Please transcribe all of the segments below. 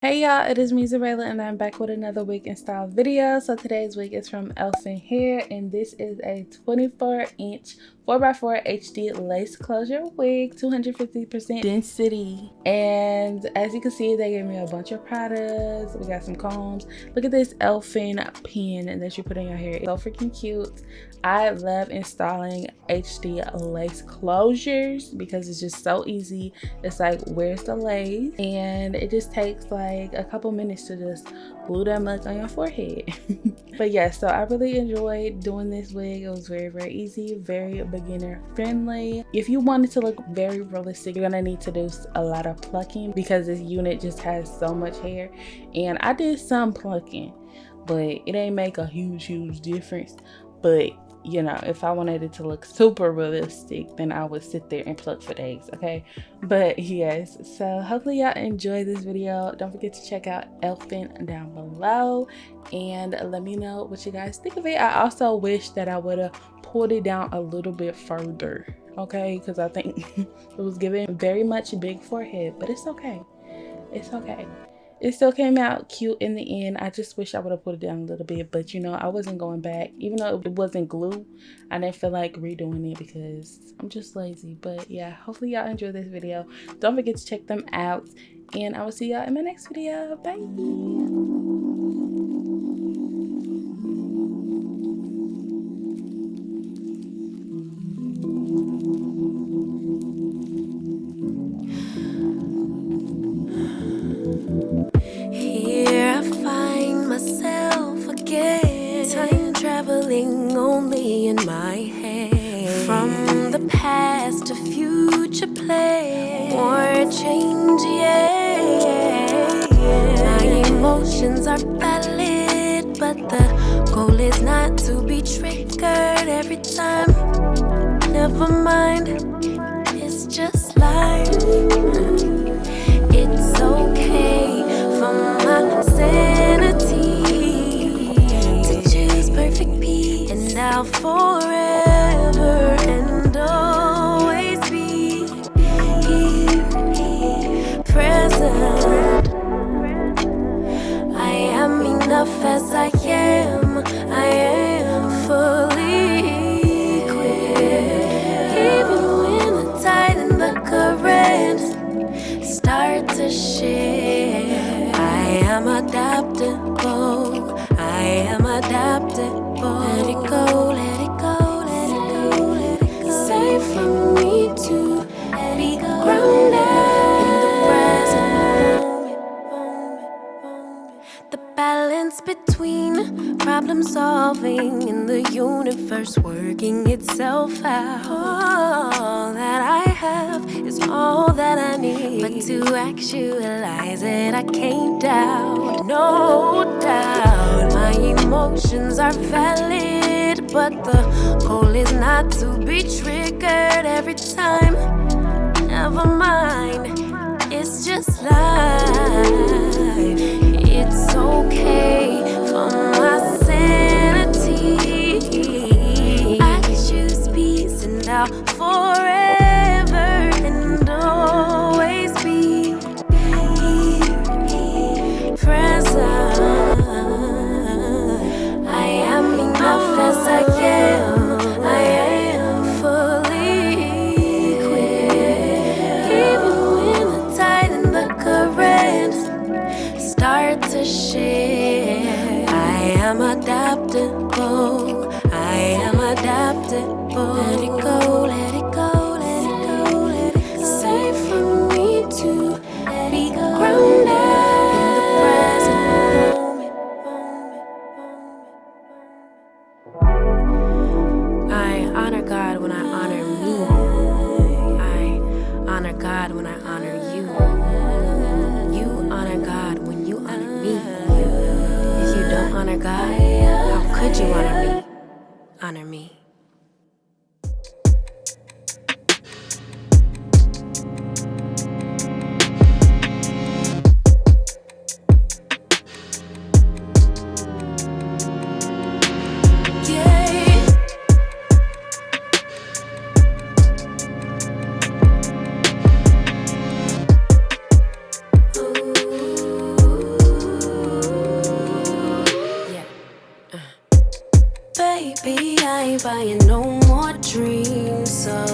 Hey y'all, it is me Xureila and I'm back with another wig and style video. So today's wig is from ELFINHAIR and this is a 24-inch 4x4 HD lace closure wig, 250% density. And as you can see, they gave me a bunch of products. We got some combs. Look at this Elfin pin that you put in your hair. It's so freaking cute. I love installing HD lace closures because it's just so easy. It's like, where's the lace? And it just takes like a couple minutes to just glue that much on your forehead. But yeah, so I really enjoyed doing this wig. It was very easy, very beginner friendly. If you want it to look very realistic, you're gonna need to do a lot of plucking because this unit just has so much hair. And I did some plucking, but it ain't make a huge difference. But you know, if I wanted it to look super realistic, then I would sit there and pluck for days, okay? But yes, so hopefully y'all enjoy this video. Don't forget to check out Elfin down below and let me know what you guys think of it. I also wish that I would have pulled it down a little bit further, okay? Because I think it was giving very much big forehead, but it's okay. It's okay. It still came out cute in the end. I just wish I would have put it down a little bit, but you know, I wasn't going back. Even though it wasn't glue, I didn't feel like redoing it because I'm just lazy. But yeah, hopefully y'all enjoy this video. Don't forget to check them out, and I will see y'all in my next video. Bye. Traveling only in my head. From the past to future play. More change, yeah. My emotions are valid, but the goal is not to be triggered every time. Never mind, it's just life. It's okay for my sanity. Perfect peace, and I'll forever and always be here, present. I am enough as I am. I am fully equipped. Even when the tide and the current start to shift, I am adaptable. I am adaptable. Let it go, let it go, let it go, let it go. It's safe for me to be grounded in the present moment. The balance between problem solving and the universe working itself out. All that I have is all that I need. But to actualize it, I can't doubt, no doubt. My emotions are valid, but the goal is not to be triggered every time. Never mind, it's just life. It's okay for my sanity. I choose peace and I'll forever and always be here, present. I am enough as I am. I am fully equipped. Even when the tide and the current start to shift, I am adaptable. I am adaptable. Let it go, let it go, let it go, let it go. It's safe for me to be grounded in the present moment. I honor God when I honor me. I honor God when I honor you. You honor God when you honor me. If you don't honor God, how could you honor me? Honor me. Ooh. ain't buying no more dreams. So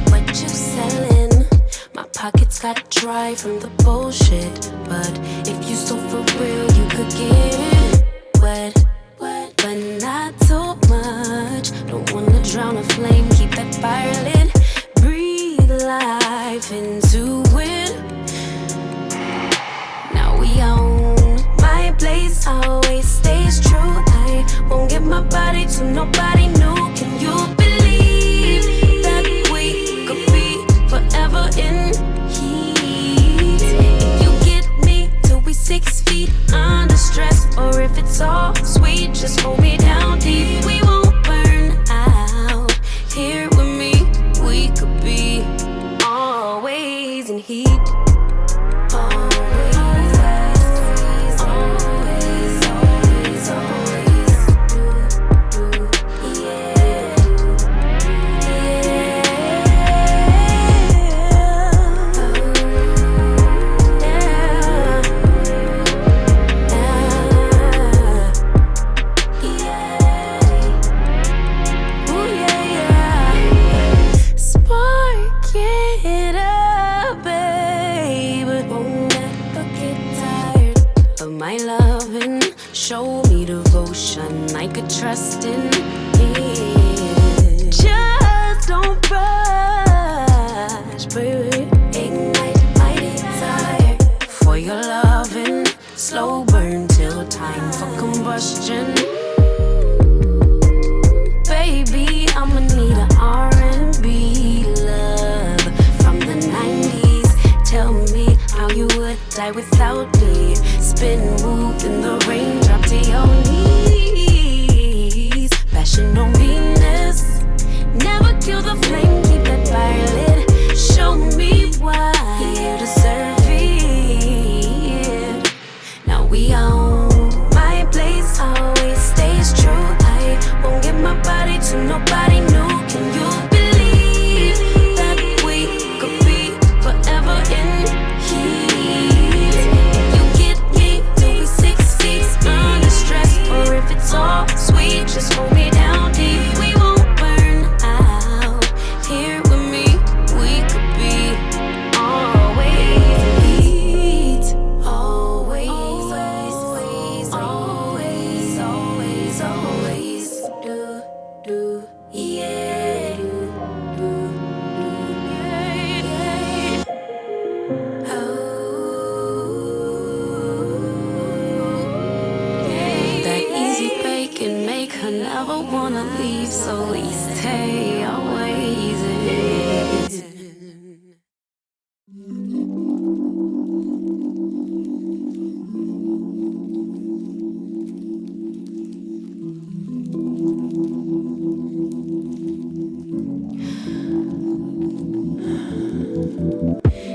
what you selling? My pockets got dry from the bullshit, but if you so for real, you could get it wet, but not too much. Don't wanna drown a flame, keep that fire lit. Breathe life into it. Now we own my place, always stays true. I won't give my body to nobody new. Can you believe that we could be forever in heat? If you get me till we 6 feet under stress, or if it's all sweet, just hold me down deep. We won't burn out. Here with me, we could be always in heat. Show me devotion I could trust in it. Just don't rush, baby. Ignite my desire for your loving. Slow burn till time for combustion. Baby, I'ma need an R&B love from the 90s. Tell me how you would die without me. Spin, move in the rain, drop to your knees. Passion on Venus, never kill the flame, keep that fire lit. Show me why you deserve it. Now we own my place, always stays true. I won't give my body to nobody new. Can you believe that we could be forever in heat? It's all sweet, just hold me down deep. We won't burn out. Here with me, we could be always in heat. Always, always, always, always, always. Do, yeah. Do, yeah. Can make her never wanna leave, so we stay always in.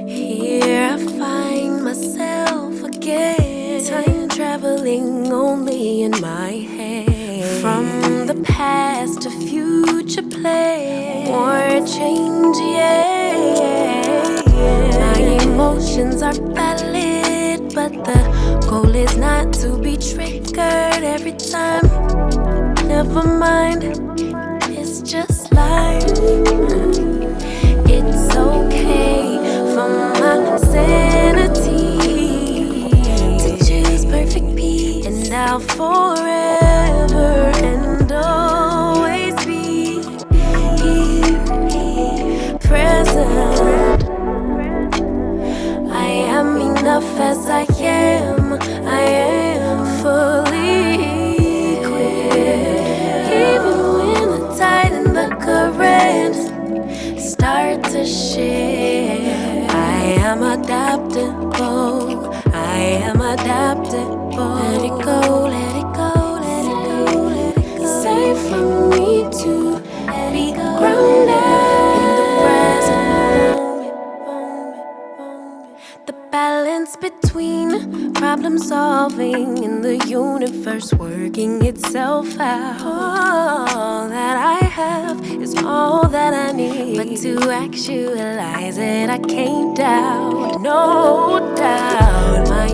Here I find myself again, time traveling only in my head. From the past to future play, more change, yeah. My emotions are valid, but the goal is not to be triggered every time. Never mind, it's just life. It's okay for my sanity to choose perfect peace, and I'll forever and always be here, present. I am enough as I am. I am fully equipped. Even when the tide and the current start to shift, I am adaptable. I am adaptable. Let it go, let it go, let it go, let it go. Safe for me to be grounded in the present moment. The balance between problem solving and the universe working itself out. All that I have is all that I need, but to actualize it I can't doubt, no doubt. My